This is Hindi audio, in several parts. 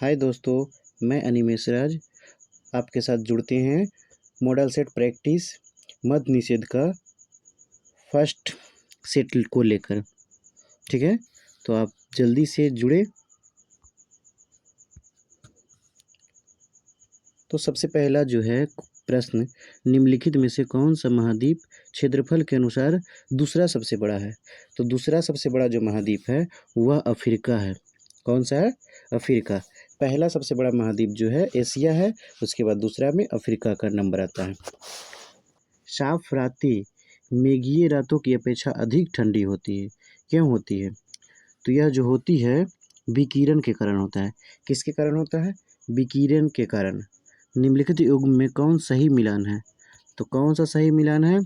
हाय दोस्तों, मैं अनिमेष राज आपके साथ जुड़ते हैं मॉडल सेट प्रैक्टिस मद निषेध का फर्स्ट सेट को लेकर। ठीक है, तो आप जल्दी से जुड़े। तो सबसे पहला जो है प्रश्न, निम्नलिखित में से कौन सा महाद्वीप क्षेत्रफल के अनुसार दूसरा सबसे बड़ा है। तो दूसरा सबसे बड़ा जो महाद्वीप है वह अफ्रीका है। कौन सा है? अफ्रीका। पहला सबसे बड़ा महाद्वीप जो है एशिया है, उसके बाद दूसरा में अफ्रीका का नंबर आता है। साफ रातें मेघीय रातों की अपेक्षा अधिक ठंडी होती है। क्यों होती है? तो यह जो होती है विकिरण के कारण होता है। किसके कारण होता है? विकिरण के कारण। निम्नलिखित युग्म में कौन सही मिलान है? तो कौन सा सही मिलान है?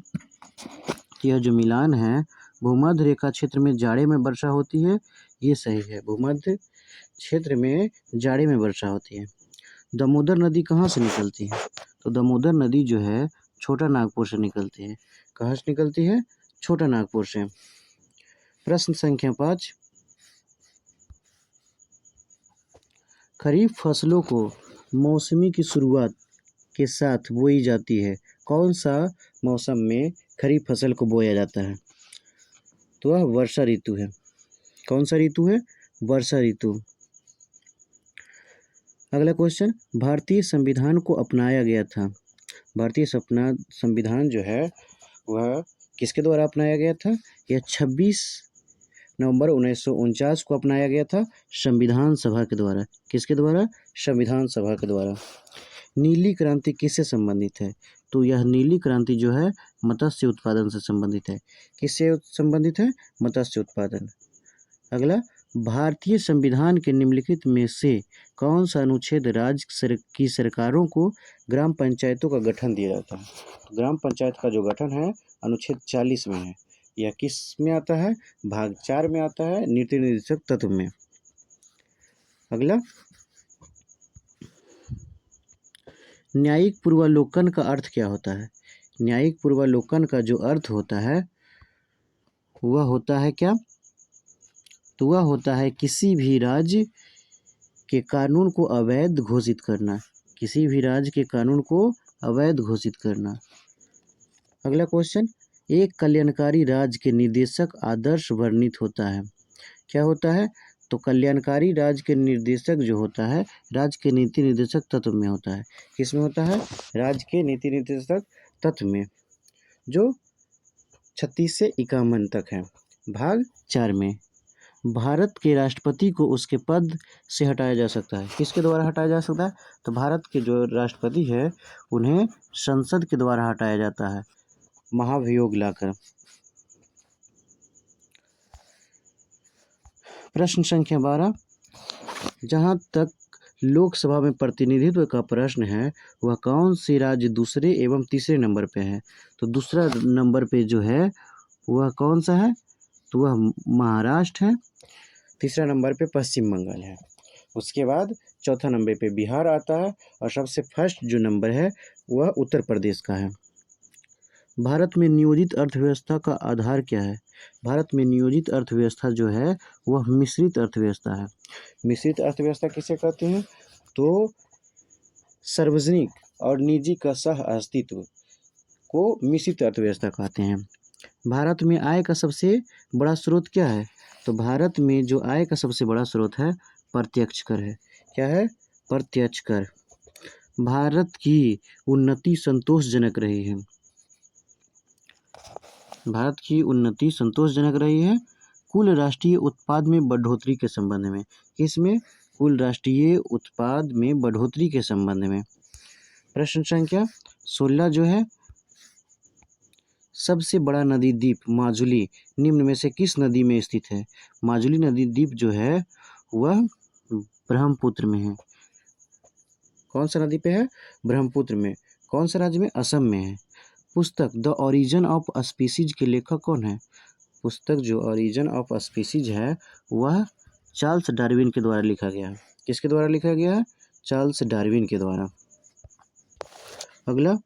यह जो मिलान है, भूमध्य रेखा क्षेत्र में जाड़े में वर्षा होती है, ये सही है। भूमध्य क्षेत्र में जाड़े में वर्षा होती है। दामोदर नदी कहाँ से निकलती है? तो दामोदर नदी जो है छोटा नागपुर से निकलती है। कहाँ से निकलती है? छोटा नागपुर से। प्रश्न संख्या 5, खरीफ फसलों को मौसमी की शुरुआत के साथ बोई जाती है। कौन सा मौसम में खरीफ फसल को बोया जाता है? तो वह वर्षा ऋतु है। कौन सा ऋतु है? वर्षा ऋतु। अगला क्वेश्चन, भारतीय संविधान को अपनाया गया था। भारतीय संविधान जो है वह किसके द्वारा अपनाया गया था? यह 26 नवंबर 1949 को अपनाया गया था संविधान सभा के द्वारा। किसके द्वारा? संविधान सभा के द्वारा। नीली क्रांति किससे संबंधित है? तो यह नीली क्रांति जो है मत्स्य उत्पादन से संबंधित है। किससे संबंधित है? मत्स्य उत्पादन। अगला, भारतीय संविधान के निम्नलिखित में से कौन सा अनुच्छेद राज्य की सरकारों को ग्राम पंचायतों का गठन दिया जाता है? तो ग्राम पंचायत का जो गठन है अनुच्छेद 40 में है। यह किस में आता है? भाग 4 में आता है, नीति निर्देशक तत्व में। अगला, न्यायिक पूर्वालोकन का अर्थ क्या होता है? न्यायिक पूर्वालोकन का जो अर्थ होता है वह होता है क्या? तो वह होता है किसी भी राज्य के कानून को अवैध घोषित करना। किसी भी राज्य के कानून को अवैध घोषित करना। अगला क्वेश्चन, एक कल्याणकारी राज्य के निर्देशक आदर्श वर्णित होता है। क्या होता है? तो कल्याणकारी राज्य के निर्देशक जो होता है राज्य के नीति निर्देशक तत्व में होता है। किस में होता है? राज्य के नीति निर्देशक तत्व में, जो 36 से 51 तक है। भाग 4 में। भारत के राष्ट्रपति को उसके पद से हटाया जा सकता है। किसके द्वारा हटाया जा सकता है? तो भारत के जो राष्ट्रपति है उन्हें संसद के द्वारा हटाया जाता है, महाभियोग लाकर। प्रश्न संख्या 12, जहाँ तक लोकसभा में प्रतिनिधित्व का प्रश्न है वह कौन सी राज्य दूसरे एवं तीसरे नंबर पे है? तो दूसरा नंबर पे जो है वह कौन सा है? तो वह महाराष्ट्र है। तीसरा नंबर पे पश्चिम बंगाल है। उसके बाद चौथा नंबर पे बिहार आता है और सबसे फर्स्ट जो नंबर है वह उत्तर प्रदेश का है। भारत में नियोजित अर्थव्यवस्था का आधार क्या है? भारत में नियोजित अर्थव्यवस्था जो है वह मिश्रित अर्थव्यवस्था है। मिश्रित अर्थव्यवस्था किसे कहते हैं? तो सार्वजनिक और निजी का सह अस्तित्व को मिश्रित अर्थव्यवस्था कहते हैं। भारत में आय का सबसे बड़ा स्रोत क्या है? तो भारत में जो आय का सबसे बड़ा स्रोत है प्रत्यक्ष कर है। क्या है? प्रत्यक्ष कर। भारत की उन्नति संतोषजनक रही है। भारत की उन्नति संतोषजनक रही है कुल राष्ट्रीय उत्पाद में बढ़ोतरी के संबंध में। किसमें? कुल राष्ट्रीय उत्पाद में बढ़ोतरी के संबंध में। प्रश्न संख्या 16 जो है, सबसे बड़ा नदी द्वीप माजुली निम्न में से किस नदी में स्थित है? माजुली नदी द्वीप जो है वह ब्रह्मपुत्र में है। कौन सा नदी पे है? ब्रह्मपुत्र में। कौन सा राज्य में? असम में है। पुस्तक द ओरिजिन ऑफ स्पीसीज के लेखक कौन है? पुस्तक जो ओरिजिन ऑफ स्पीसीज है वह चार्ल्स डार्विन के द्वारा लिखा गया है। किसके द्वारा लिखा गया है? चार्ल्स डार्विन के द्वारा। अगला,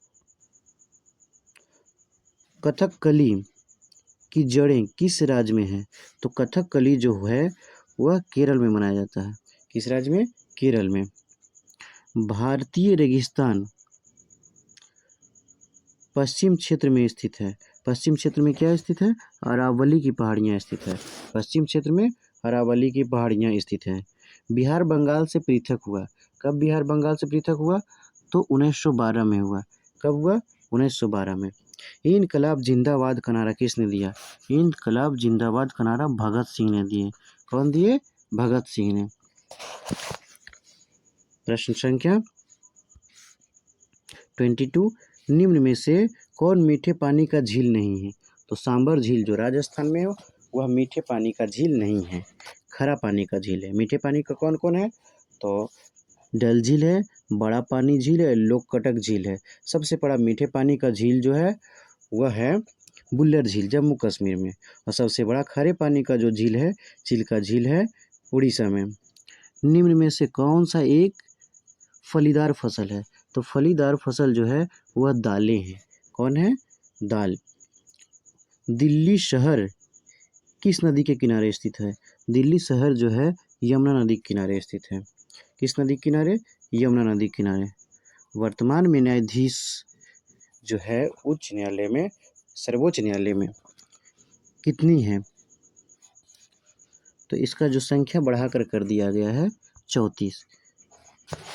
कथकली की जड़ें किस राज्य में है? तो कथकली जो है वह केरल में मनाया जाता है। किस राज्य में? केरल में। भारतीय रेगिस्तान पश्चिम क्षेत्र में स्थित है। पश्चिम क्षेत्र में क्या स्थित है? अरावली की पहाड़ियाँ स्थित है। पश्चिम क्षेत्र में अरावली की पहाड़ियाँ स्थित है। बिहार बंगाल से पृथक हुआ। कब बिहार बंगाल से पृथक हुआ? तो 1912 में हुआ। कब हुआ? 1912 में। इनकलाब जिंदाबाद का नारा किसने दिया? इनकलाब जिंदाबाद का नारा भगत सिंह ने दिए। कौन दिए? भगत सिंह ने। प्रश्न संख्या 22, निम्न में से कौन मीठे पानी का झील नहीं है? तो सांबर झील जो राजस्थान में हो वह मीठे पानी का झील नहीं है, खरा पानी का झील है। मीठे पानी का कौन कौन है? तो डल झील है, बड़ा पानी झील है, लोककटक झील है। सबसे बड़ा मीठे पानी का झील जो है वह है बुल्लर झील, जम्मू कश्मीर में। और सबसे बड़ा खारे पानी का जो झील है, चिल्का झील है, उड़ीसा में। निम्न में से कौन सा एक फलीदार फसल है? तो फलीदार फसल जो है वह दालें हैं। कौन है? दाल। दिल्ली शहर किस नदी के किनारे स्थित है? दिल्ली शहर जो है यमुना नदी के किनारे स्थित है। किस नदी के किनारे? यमुना नदी के किनारे। वर्तमान में न्यायाधीश जो है उच्च न्यायालय में, सर्वोच्च न्यायालय में कितनी है? तो इसका जो संख्या बढ़ाकर कर दिया गया है 34।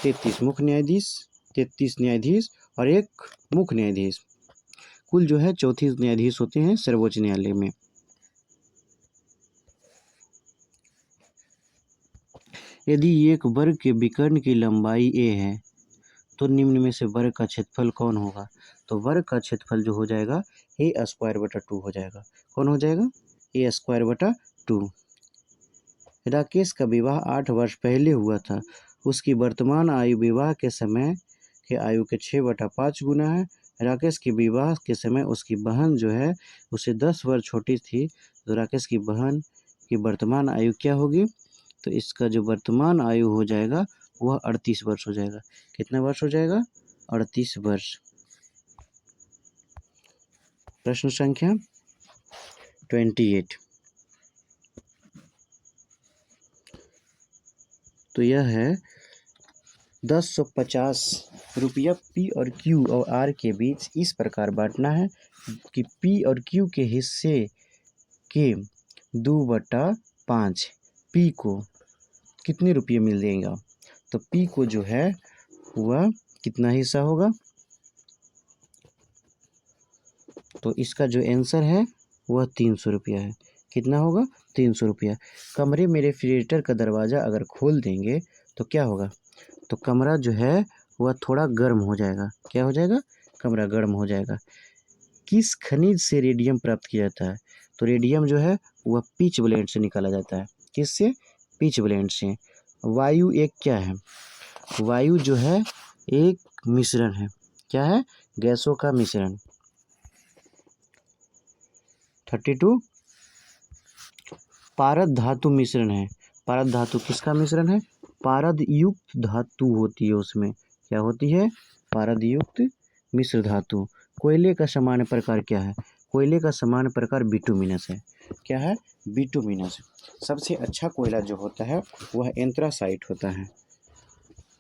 33 मुख्य न्यायाधीश, 33 न्यायाधीश और एक मुख्य न्यायाधीश, कुल जो है 34 न्यायाधीश होते हैं सर्वोच्च न्यायालय में। यदि एक वर्ग के विकर्ण की लंबाई a है तो निम्न में से वर्ग का क्षेत्रफल कौन होगा? तो वर्ग का क्षेत्रफल जो हो जाएगा a²/2 हो जाएगा। कौन हो जाएगा? a²/2। राकेश का विवाह 8 वर्ष पहले हुआ था। उसकी वर्तमान आयु विवाह के समय के आयु के 6/5 गुना है। राकेश के विवाह के समय उसकी बहन जो है उसे 10 वर्ष छोटी थी, तो राकेश की बहन की वर्तमान आयु क्या होगी? तो इसका जो वर्तमान आयु हो जाएगा वह 38 वर्ष हो जाएगा। कितना वर्ष हो जाएगा? 38 वर्ष। प्रश्न संख्या 28, तो यह है 1050 रुपया P और Q और R के बीच इस प्रकार बांटना है कि P और Q के हिस्से के 2/5 P को कितने रुपये मिल देगा? तो P को जो है वह कितना हिस्सा होगा? तो इसका जो आंसर है वह 300 रुपया है। कितना होगा? 300 रुपया। कमरे में रेफ्रिजरेटर का दरवाज़ा अगर खोल देंगे तो क्या होगा? तो कमरा जो है वह थोड़ा गर्म हो जाएगा। क्या हो जाएगा? कमरा गर्म हो जाएगा। किस खनिज से रेडियम प्राप्त किया जाता है? तो रेडियम जो है वह पिच ब्लेंड से निकाला जाता है। किससे? पिच ब्लेंड से। वायु एक क्या है? वायु जो है एक मिश्रण है। क्या है? गैसों का मिश्रण। 32, पारद धातु मिश्रण है। पारद धातु किसका मिश्रण है? पारद युक्त धातु होती है उसमें। क्या होती है? पारद युक्त मिश्र धातु। कोयले का सामान्य प्रकार क्या है? कोयले का सामान्य प्रकार बिटुमिनस है। क्या है? बिटुमिनस। सबसे अच्छा कोयला जो होता है वह एंथ्रासाइट होता है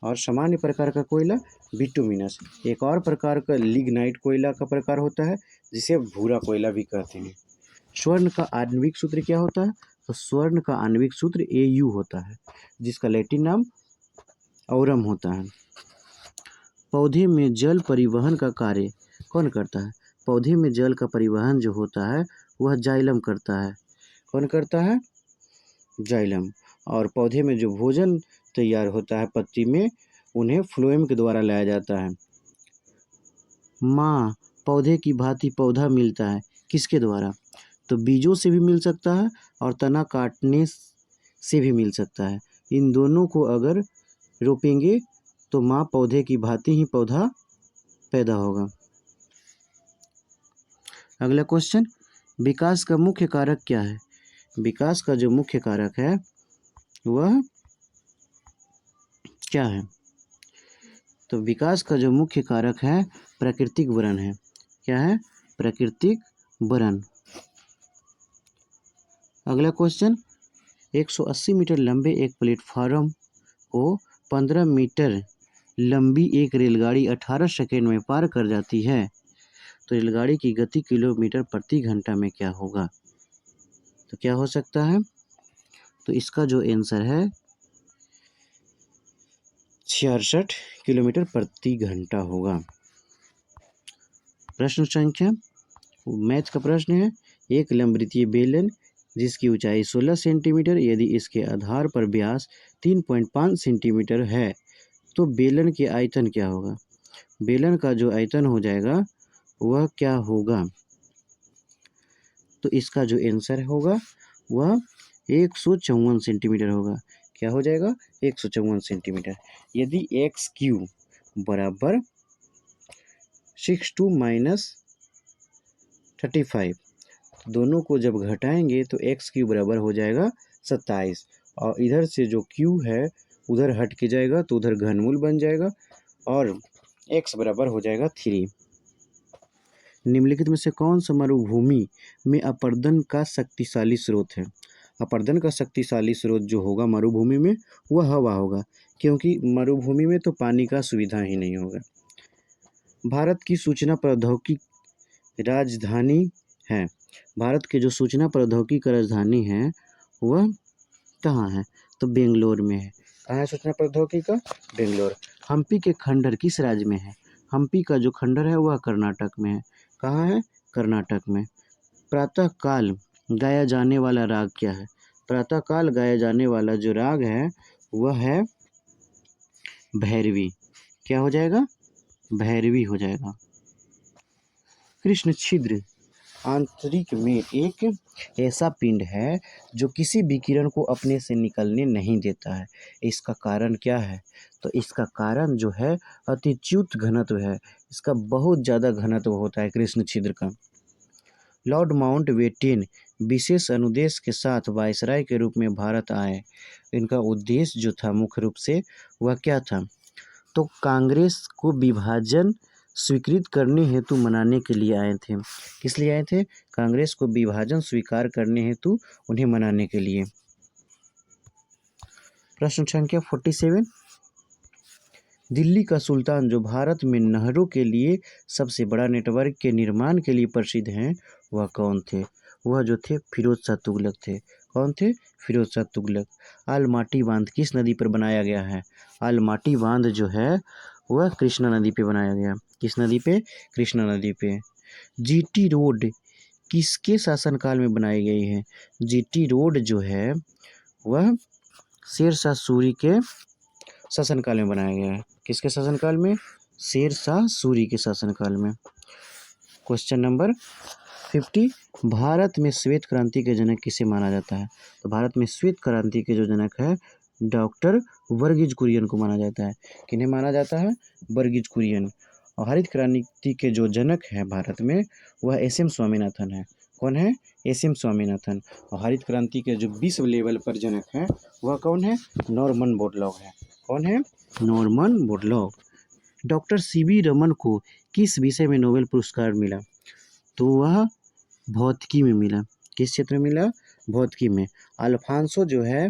और सामान्य प्रकार का कोयला बिटुमिनस। एक और प्रकार का लिग्नाइट कोयला का प्रकार होता है जिसे भूरा कोयला भी कहते हैं। स्वर्ण का आणविक सूत्र क्या होता है? तो स्वर्ण का आणविक सूत्र Au होता है, जिसका लैटिन नाम औरम होता है। पौधे में जल परिवहन का कार्य कौन करता है? पौधे में जल का परिवहन जो होता है वह जाइलम करता है। कौन करता है? जाइलम। और पौधे में जो भोजन तैयार होता है पत्ती में, उन्हें फ्लोएम के द्वारा लाया जाता है। माँ पौधे की भांति पौधा मिलता है किसके द्वारा? तो बीजों से भी मिल सकता है और तना काटने से भी मिल सकता है। इन दोनों को अगर रोपेंगे तो माँ पौधे की भांति ही पौधा पैदा होगा। अगला क्वेश्चन, विकास का मुख्य कारक क्या है? विकास का जो मुख्य कारक है वह क्या है? तो विकास का जो मुख्य कारक है प्राकृतिक वरण है। क्या है? प्राकृतिक वरण। अगला क्वेश्चन, 180 मीटर लंबे एक प्लेटफार्म को 15 मीटर लंबी एक रेलगाड़ी 18 सेकंड में पार कर जाती है, तो रेलगाड़ी की गति किलोमीटर प्रति घंटा में क्या होगा? तो क्या हो सकता है? तो इसका जो आंसर है 66 किलोमीटर प्रति घंटा होगा। प्रश्न संख्या, मैथ का प्रश्न है, एक लंबवृत्तीय बेलन जिसकी ऊंचाई 16 सेंटीमीटर यदि इसके आधार पर व्यास 3.5 सेंटीमीटर है तो बेलन के आयतन क्या होगा? बेलन का जो आयतन हो जाएगा वह क्या होगा? तो इसका जो आंसर होगा वह 154 सेंटीमीटर होगा। क्या हो जाएगा? 154 सेंटीमीटर। यदि एक्स क्यू बराबर 62 माइनस 35, दोनों को जब घटाएंगे तो एक्स क्यू बराबर हो जाएगा 27, और इधर से जो क्यू है उधर हट के जाएगा तो उधर घनमूल बन जाएगा और एक्स बराबर हो जाएगा 3। निम्नलिखित में से कौन सा मरुभूमि में अपर्दन का शक्तिशाली स्रोत है? अपर्दन का शक्तिशाली स्रोत जो होगा मरुभूमि में वह हवा होगा, क्योंकि मरुभूमि में तो पानी का सुविधा ही नहीं होगा। भारत की सूचना प्रौद्योगिकी राजधानी है, भारत के जो सूचना प्रौद्योगिकी का राजधानी है वह कहाँ है? तो बेंगलोर में है। कहाँ है सूचना प्रौद्योगिकी का? बेंगलोर। हम्पी के खंडहर किस राज्य में है? हम्पी का जो खंडहर है वह कर्नाटक में है। कहाँ है? कर्नाटक में। प्रातःकाल गाया जाने वाला राग क्या है? प्रातःकाल गाया जाने वाला जो राग है वह है भैरवी। क्या हो जाएगा? भैरवी हो जाएगा। कृष्ण छिद्र आंतरिक में एक ऐसा पिंड है जो किसी विकिरण को अपने से निकलने नहीं देता है। इसका कारण क्या है? तो इसका कारण जो है अतिच्युत घनत्व है। इसका बहुत ज़्यादा घनत्व होता है कृष्ण छिद्र का। लॉर्ड माउंटबेटन विशेष अनुदेश के साथ वायसराय के रूप में भारत आए। इनका उद्देश्य जो था मुख्य रूप से वह क्या था? तो कांग्रेस को विभाजन स्वीकृत करने हेतु मनाने के लिए आए थे। किस लिए आए थे? कांग्रेस को विभाजन स्वीकार करने हेतु उन्हें मनाने के लिए। प्रश्न संख्या 47, दिल्ली का सुल्तान जो भारत में नहरों के लिए सबसे बड़ा नेटवर्क के निर्माण के लिए प्रसिद्ध हैं वह कौन थे? वह जो थे फिरोज शाह तुगलक थे। कौन थे? फिरोज शाह तुगलक। आलमाटी बांध किस नदी पर बनाया गया है? आलमाटी बांध जो है वह कृष्णा नदी पे बनाया गया। किस नदी पे? कृष्णा नदी पे। जीटी रोड किसके शासनकाल में बनाई गई है? जीटी रोड जो है वह शेरशाह सूरी के शासनकाल में बनाया गया है। किसके शासनकाल में? शेरशाह सूरी के शासनकाल में। क्वेश्चन नंबर 50, भारत में श्वेत क्रांति के जनक किसे माना जाता है? तो भारत में श्वेत क्रांति के जो जनक है डॉक्टर वर्गीज कुरियन को माना जाता है। किन्हें माना जाता है? वर्गीज कुरियन। और हरित क्रांति के जो जनक है भारत में वह एस.एम. स्वामीनाथन है। कौन है? एस.एम. स्वामीनाथन। और हरित क्रांति के जो विश्व लेवल पर जनक है वह कौन है? नॉर्मन बोरलॉग है। कौन है? Norman Borlaug. Doctor CV. Raman को किस विषय में नोबेल पुरस्कार मिला? तो वह भौतिकी में मिला। किस क्षेत्र में मिला? भौतिकी में। अल्फांसो जो है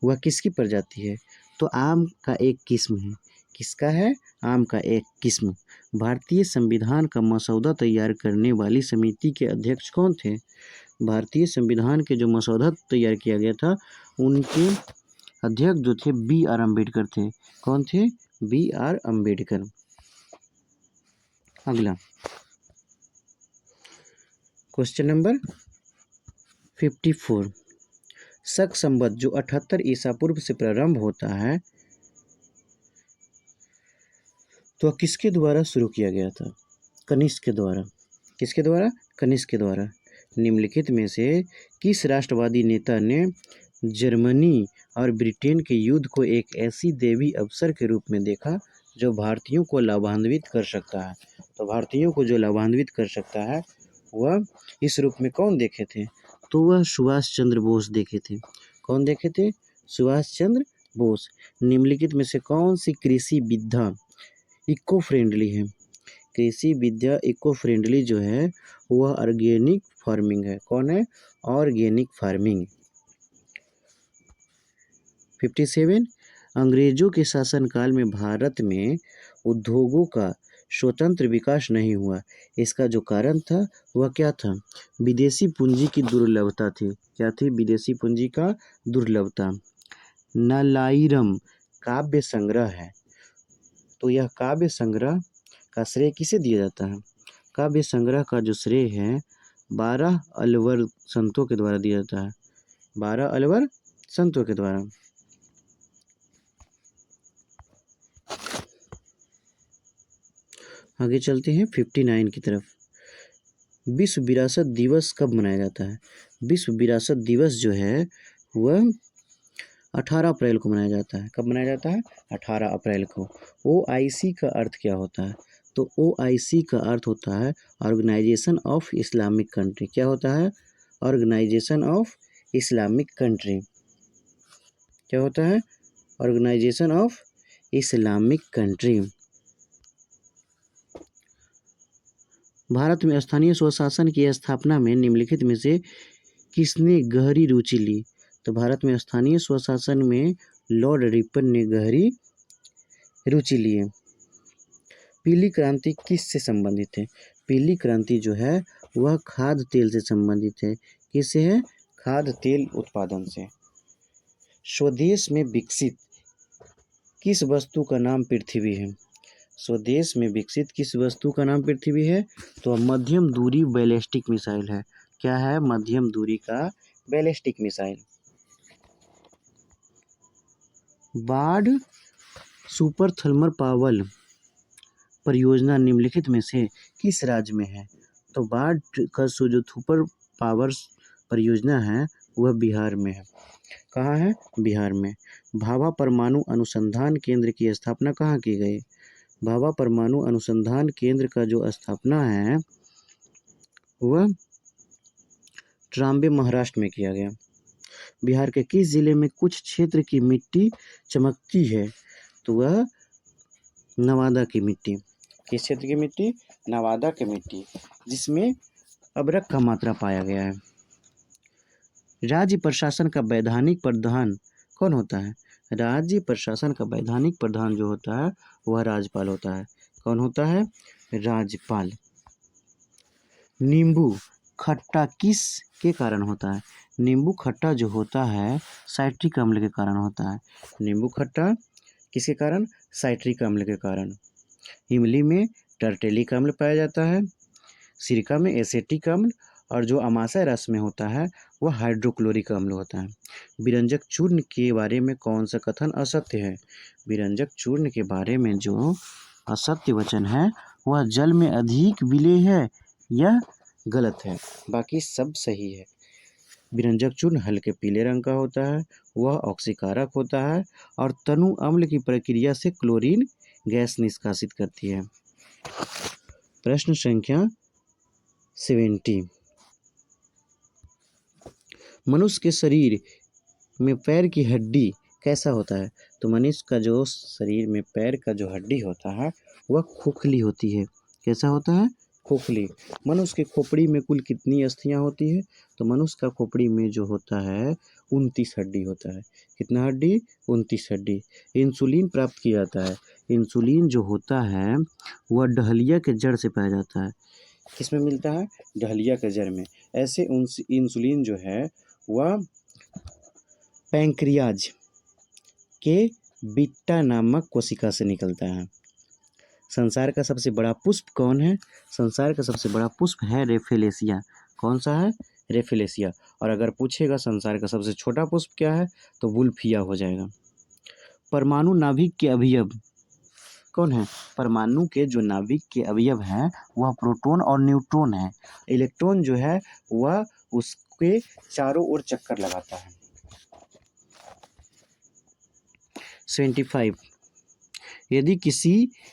वह किसकी प्रजाति है? तो आम का एक किस्म है। किसका है? आम का एक किस्म। भारतीय संविधान का मसौदा तैयार करने वाली समिति के अध्यक्ष कौन थे? भारतीय संविधान के जो मसौदा तैयार किया गया था उनके अध्यक्ष जो थे बी.आर. अम्बेडकर थे। कौन थे? बी.आर. अम्बेडकर। अगला क्वेश्चन नंबर 54, शक संवत जो 78 ईसा पूर्व से प्रारंभ होता है तो किसके द्वारा शुरू किया गया था? कनिष्क के द्वारा। किसके द्वारा? कनिष्क के द्वारा। निम्नलिखित में से किस राष्ट्रवादी नेता ने जर्मनी और ब्रिटेन के युद्ध को एक ऐसी दैवी अवसर के रूप में देखा जो भारतीयों को लाभान्वित कर सकता है? तो भारतीयों को जो लाभान्वित कर सकता है वह इस रूप में कौन देखे थे? तो वह सुभाष चंद्र बोस देखे थे। कौन देखे थे? सुभाष चंद्र बोस। निम्नलिखित में से कौन सी कृषि विधा इको फ्रेंडली है? कृषि विद्या इको फ्रेंडली जो है वह ऑर्गेनिक फार्मिंग है। कौन है? Organic farming. 57, अंग्रेजों के शासनकाल में भारत में उद्योगों का स्वतंत्र विकास नहीं हुआ। इसका जो कारण था वह क्या था? विदेशी पूंजी की दुर्लभता थी। क्या थी? विदेशी पूंजी का दुर्लभता। नलाईरम काव्य संग्रह है, तो यह काव्य संग्रह का श्रेय किसे दिया जाता है? काव्य संग्रह का जो श्रेय है 12 अलवर संतों के द्वारा दिया जाता है। 12 अलवर संतों के द्वारा। आगे चलते हैं 59 की तरफ। विश्व विरासत दिवस कब मनाया जाता है? विश्व विरासत दिवस जो है वह 18 अप्रैल को मनाया जाता है। कब मनाया जाता है? 18 अप्रैल को। OIC का अर्थ क्या होता है? तो OIC का अर्थ होता है ऑर्गेनाइजेशन ऑफ इस्लामिक कंट्री। क्या होता है? Organization of Islamic country. क्या होता है? Organization of Islamic country. Bharat में स्थानीय स्वशासन की स्थापना में निम्नलिखित में से किसने गहरी रुचि ली? तो भारत में स्थानीय स्वशासन में लॉर्ड रिपन ने गहरी रुचि ली है। पीली क्रांति किससे संबंधित है? पीली क्रांति जो है वह खाद्य तेल से संबंधित है। किससे है? खाद्य तेल उत्पादन से। स्वदेश में विकसित किस वस्तु का नाम पृथ्वी है? स्वदेश में विकसित किस वस्तु का नाम पृथ्वी है? तो मध्यम दूरी बैलिस्टिक मिसाइल है। क्या है? मध्यम दूरी का बैलिस्टिक मिसाइल। बाढ़ सुपर थर्मल पावर परियोजना निम्नलिखित में से किस राज्य में है? तो बाढ़ का जो सुपर पावर परियोजना है वह बिहार में है। कहाँ है? बिहार में। भाभा परमाणु अनुसंधान केंद्र की स्थापना कहाँ की गई? भाभा परमाणु अनुसंधान केंद्र का जो स्थापना है वह ट्राम्बे महाराष्ट्र में किया गया। बिहार के किस जिले में कुछ क्षेत्र की मिट्टी चमकती है? तो वह नवादा की मिट्टी। किस क्षेत्र की मिट्टी? नवादा की मिट्टी, जिसमें अभ्रक का मात्रा पाया गया है। राज्य प्रशासन का वैधानिक प्रधान कौन होता है? राज्य प्रशासन का वैधानिक प्रधान जो होता है वह राज्यपाल होता है। कौन होता है? राज्यपाल। नींबू खट्टा किस के कारण होता है? नींबू खट्टा जो होता है साइट्रिक अम्ल के कारण होता है। नींबू खट्टा किसके कारण? साइट्रिक अम्ल के कारण। इमली में टर्टेलिक अम्ल पाया जाता है। सिरका में एसेटिक अम्ल, और जो अमाशय रस में होता है वह हाइड्रोक्लोरिक अम्ल होता है। विरंजक चूर्ण के बारे में कौन सा कथन असत्य है? विरंजक चूर्ण के बारे में जो असत्य वचन है वह जल में अधिक विलेय है, यह गलत है, बाकी सब सही है। विरंजक चूर्ण हल्के पीले रंग का होता है, वह ऑक्सीकारक होता है और तनु अम्ल की प्रक्रिया से क्लोरीन गैस निष्कासित करती है। प्रश्न संख्या 70। मनुष्य के शरीर में पैर की हड्डी कैसा होता है? तो मनुष्य का जो शरीर में पैर का जो हड्डी होता है वह खोखली होती है। कैसा होता है? खोखली। मनुष्य के खोपड़ी में कुल कितनी अस्थियां होती है? तो मनुष्य का खोपड़ी में जो होता है 29 हड्डी होता है। कितना हड्डी? 29 हड्डी। इंसुलिन प्राप्त किया जाता है। इंसुलिन जो होता है वह डहलिया के जड़ से पाया जाता है। किस में मिलता है? डहलिया के जड़ में। ऐसे इंसुलिन जो है वह पैंक्रियाज के बीटा नामक कोशिका से निकलता है। संसार का सबसे बड़ा पुष्प कौन है? संसार का सबसे बड़ा पुष्प है रेफेलेसिया। कौन सा है? रेफेलेसिया। और अगर पूछेगा संसार का सबसे छोटा पुष्प क्या है तो वुल्फिया हो जाएगा। परमाणु नाभिक के अवयव कौन है? परमाणु के जो नाभिक के अवयव हैं वह प्रोटॉन और न्यूट्रॉन है। इलेक्ट्रॉन जो है वह उसके चारों ओर चक्कर लगाता है। 75। यदि किसी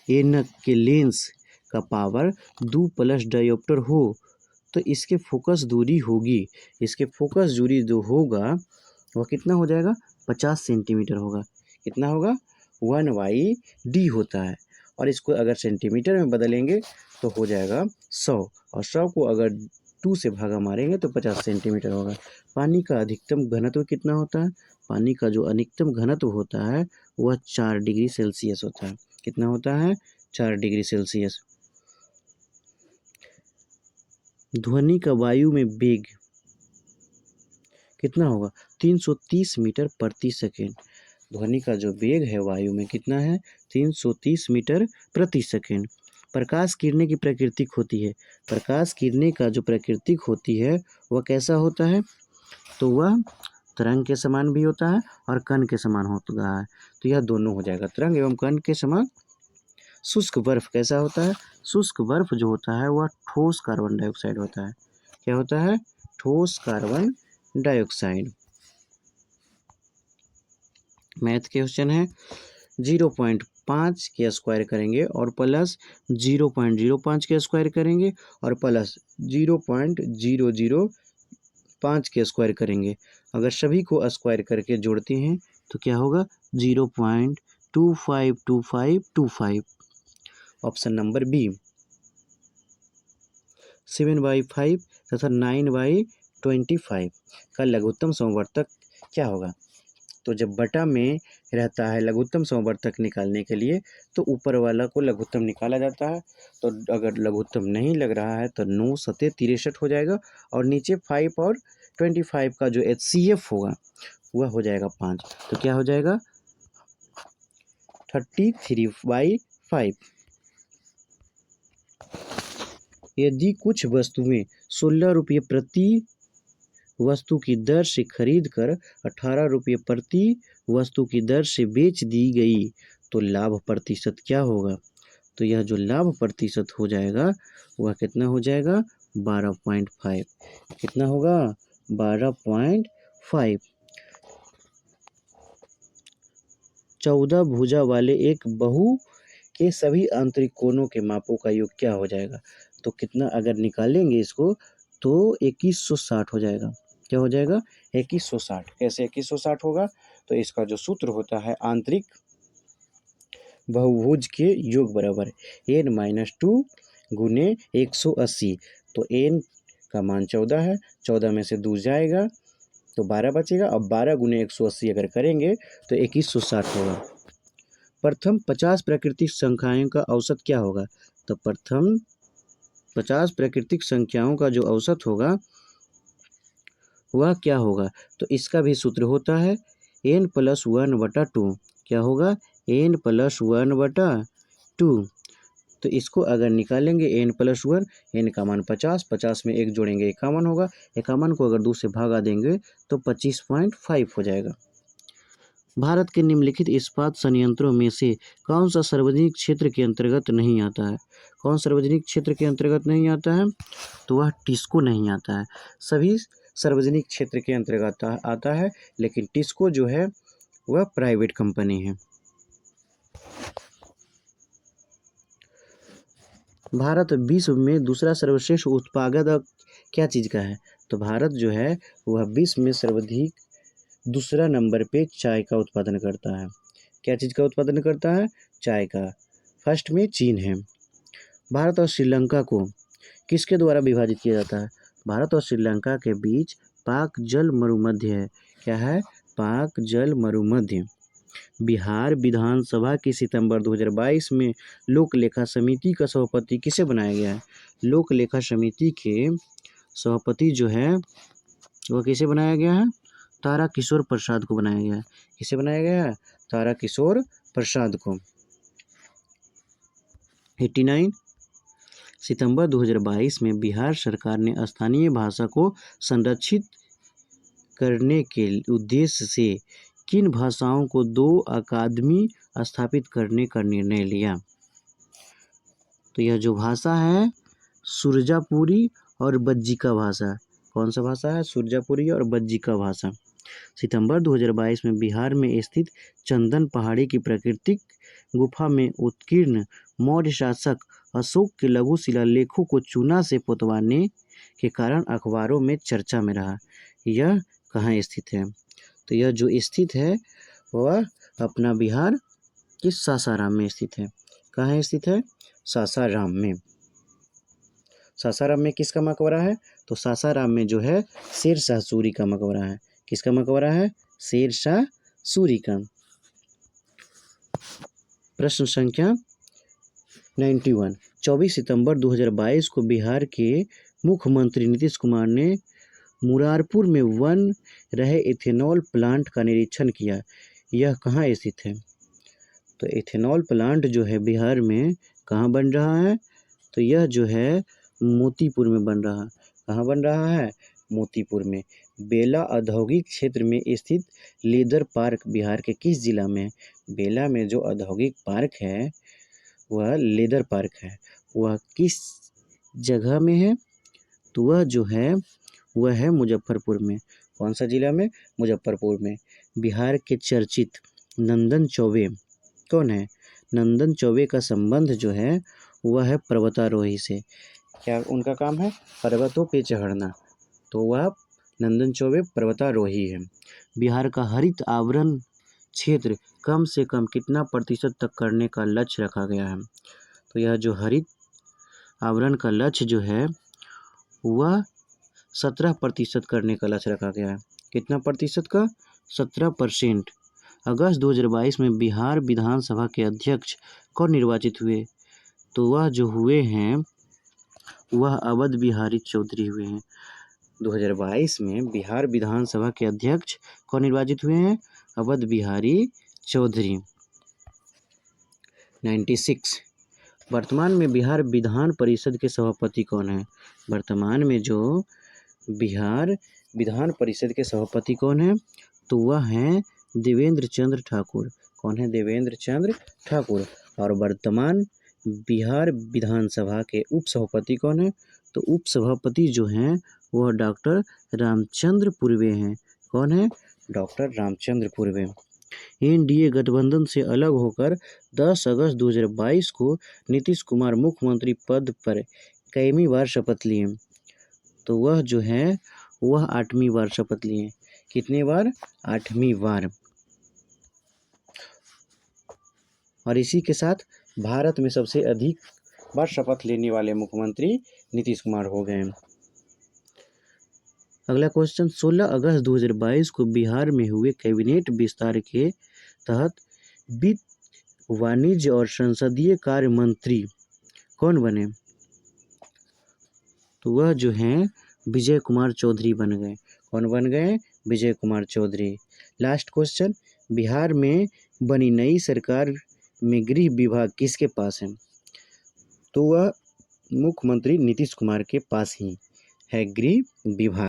ऐनक के लेंस का पावर 2+ डायोप्टर हो तो इसके फोकस दूरी होगी, इसके फोकस दूरी जो होगा वह कितना हो जाएगा? 50 सेंटीमीटर होगा। कितना होगा? 1/d होता है, और इसको अगर सेंटीमीटर में बदलेंगे तो हो जाएगा 100, और 100 को अगर 2 से भागा मारेंगे तो 50 सेंटीमीटर होगा। पानी का अधिकतम घनत्व कितना होता है? पानी का जो अधिकतम घनत्व होता है वह 4 डिग्री सेल्सियस होता है। कितना होता है? 4 डिग्री सेल्सियस। ध्वनि का वायु में वेग कितना होगा? 330 मीटर प्रति सेकेंड। ध्वनि का जो वेग है वायु में कितना है? 330 मीटर प्रति सेकेंड। प्रकाश किरणें की प्राकृतिक होती है। प्रकाश किरणें का जो प्राकृतिक होती है वह कैसा होता है? तो वह तरंग के समान भी होता है और कण के समान होता है। तो यह दोनों हो जाएगा, तरंग एवं कण के समान। शुष्क बर्फ कैसा होता है? शुष्क बर्फ जो होता है वह ठोस कार्बन डाइऑक्साइड होता है। क्या होता है? ठोस कार्बन डाइऑक्साइड। मैथ के क्वेश्चन है 0.5 के स्क्वायर करेंगे और प्लस 0.05 के स्क्वायर करेंगे और प्लस 0.005 के स्क्वायर करेंगे। अगर सभी को स्क्वायर करके जोड़ते हैं तो क्या होगा? 0.252525। Option number B. 7/5 तथा 9/25 का लघुत्तम समवर्तक क्या होगा? तो जब बटा में रहता है लघुत्तम समवर्तक निकालने के लिए तो ऊपर वाला को लघुत्तम निकाला जाता है। तो अगर लघुत्तम नहीं लग रहा है तो 9 सते 63 हो जाएगा और नीचे 5 और 25 का जो HCF होगा वह हो जाएगा 5। तो क्या हो जाएगा? 33/5। यदि कुछ वस्तुएं 16 रुपये प्रति वस्तु की दर से खरीद कर 18 रुपये प्रति वस्तु की दर से बेच दी गई तो लाभ प्रतिशत क्या होगा? तो यह जो लाभ प्रतिशत हो जाएगा वह कितना हो जाएगा? 12.5। कितना होगा? 12.5। 14 भुजा वाले एक बहु के सभी आंतरिक कोणों के मापों का योग क्या हो जाएगा? तो कितना अगर निकालेंगे इसको तो 2160 हो जाएगा। क्या हो जाएगा? 2160। कैसे 2160 होगा? तो इसका जो सूत्र होता है आंतरिक बहुभुज के योग बराबर n-2 गुने 180। तो n का मान 14 है, 14 में से 2 जाएगा तो 12 बचेगा। अब 12 गुने 180 अगर करेंगे तो 2160 होगा। प्रथम 50 प्राकृतिक संख्याओं का औसत क्या होगा? तो प्रथम 50 प्राकृतिक संख्याओं का जो औसत होगा वह क्या होगा? तो इसका भी सूत्र होता है n+1/2। क्या होगा? n+1/2। तो इसको अगर निकालेंगे n+1, n का मान 50, 50 में 1 जोड़ेंगे 51 होगा, 51 को अगर 2 से भागा देंगे तो 25.5 हो जाएगा। भारत के निम्नलिखित इस्पात संयंत्रों में से कौन सा सार्वजनिक क्षेत्र के अंतर्गत नहीं आता है? कौन सार्वजनिक क्षेत्र के अंतर्गत नहीं आता है? तो वह टिस्को नहीं आता है। सभी सार्वजनिक क्षेत्र के अंतर्गत आता है लेकिन टिस्को जो है वह प्राइवेट कंपनी है। भारत विश्व में दूसरा सर्वश्रेष्ठ उत्पादक क्या चीज़ का है? तो भारत जो है वह विश्व में सर्वाधिक दूसरा नंबर पे चाय का उत्पादन करता है। क्या चीज़ का उत्पादन करता है? चाय का। फर्स्ट में चीन है। भारत और श्रीलंका को किसके द्वारा विभाजित किया जाता है? भारत और श्रीलंका के बीच पाक जल मरुमध्य है। क्या है? पाक जल मरुमध्य। बिहार विधानसभा की सितंबर 2022 में लोक लेखा समिति का सभापति किसे बनाया गया है? लोक लेखा समिति के सभापति जो है वह किसे बनाया गया है? तारा किशोर प्रसाद को बनाया गया है। किसे बनाया गया है? तारा किशोर प्रसाद को। 89 सितंबर 2022 में बिहार सरकार ने स्थानीय भाषा को संरक्षित करने के उद्देश्य से किन भाषाओं को 2 अकादमी स्थापित करने का निर्णय लिया? तो यह जो भाषा है सुरजापुरी और बज्जिका भाषा। कौन सा भाषा है? सुरजापुरी और बज्जिका भाषा। सितंबर 2022 में बिहार में स्थित चंदन पहाड़ी की प्राकृतिक गुफा में उत्कीर्ण मौर्य शासक अशोक के लघु शिलालेखों को चूना से पुतवाने के कारण अखबारों में चर्चा में रहा। यह कहाँ स्थित है? तो यह जो स्थित है वह अपना बिहार के सासाराम में स्थित है। कहाँ स्थित है? सासाराम में। सासाराम में किसका मकबरा है? तो सासाराम में जो है शेरशाह सूरी का मकबरा है। किसका मकबरा है? शेरशाह सूरी का। प्रश्न संख्या 91। 24 सितंबर 2022 को बिहार के मुख्यमंत्री नीतीश कुमार ने मुरारपुर में बन रहे इथेनॉल प्लांट का निरीक्षण किया। यह कहाँ स्थित है? तो इथेनॉल प्लांट जो है बिहार में कहाँ बन रहा है? तो यह जो है मोतीपुर में बन रहा है। कहाँ बन रहा है? मोतीपुर में। बेला औद्योगिक क्षेत्र में स्थित लेदर पार्क बिहार के किस जिला में है? बेला में जो औद्योगिक पार्क है वह लेदर पार्क है। वह किस जगह में है? तो वह जो है वह है मुजफ्फरपुर में। कौन सा जिला में? मुजफ्फरपुर में। बिहार के चर्चित नंदन चौबे कौन है? नंदन चौबे का संबंध जो है वह है पर्वतारोही से। क्या उनका काम है? पर्वतों पे चढ़ना। तो वह नंदन चौबे पर्वतारोही है। बिहार का हरित आवरण क्षेत्र कम से कम कितना प्रतिशत तक करने का लक्ष्य रखा गया है? तो यह जो हरित आवरण का लक्ष्य जो है वह 17% करने का लक्ष्य रखा गया है। कितना प्रतिशत का? 17%। अगस्त 2022 में बिहार विधानसभा के अध्यक्ष कौन निर्वाचित हुए? तो वह जो हुए हैं वह अवध बिहारी चौधरी हुए हैं। 2022 में बिहार विधानसभा के अध्यक्ष कौन निर्वाचित हुए हैं? अवध बिहारी चौधरी। 96। वर्तमान में बिहार विधान परिषद के सभापति कौन है? वर्तमान में जो बिहार विधान परिषद के सभापति कौन है? तो वह हैं देवेंद्र चंद्र ठाकुर। कौन है? देवेंद्र चंद्र ठाकुर। और वर्तमान बिहार विधानसभा के उपसभापति कौन है? तो उपसभापति जो हैं वह डॉक्टर रामचंद्र पूर्वे हैं। कौन है? डॉक्टर रामचंद्र पूर्वे। एनडीए गठबंधन से अलग होकर 10 अगस्त 2022 को नीतीश कुमार मुख्यमंत्री पद पर कईवीं बार शपथ लिए? तो वह जो है वह 8वीं बार शपथ लिए। कितनी बार? 8वीं बार। और इसी के साथ भारत में सबसे अधिक बार शपथ लेने वाले मुख्यमंत्री नीतीश कुमार हो गए। अगला क्वेश्चन, 16 अगस्त 2022 को बिहार में हुए कैबिनेट विस्तार के तहत वित्त, वाणिज्य और संसदीय कार्य मंत्री कौन बने? तो वह जो हैं विजय कुमार चौधरी बन गए। कौन बन गए? विजय कुमार चौधरी। लास्ट क्वेश्चन, बिहार में बनी नई सरकार में गृह विभाग किसके पास है? तो वह मुख्यमंत्री नीतीश कुमार के पास ही है गृह विभाग।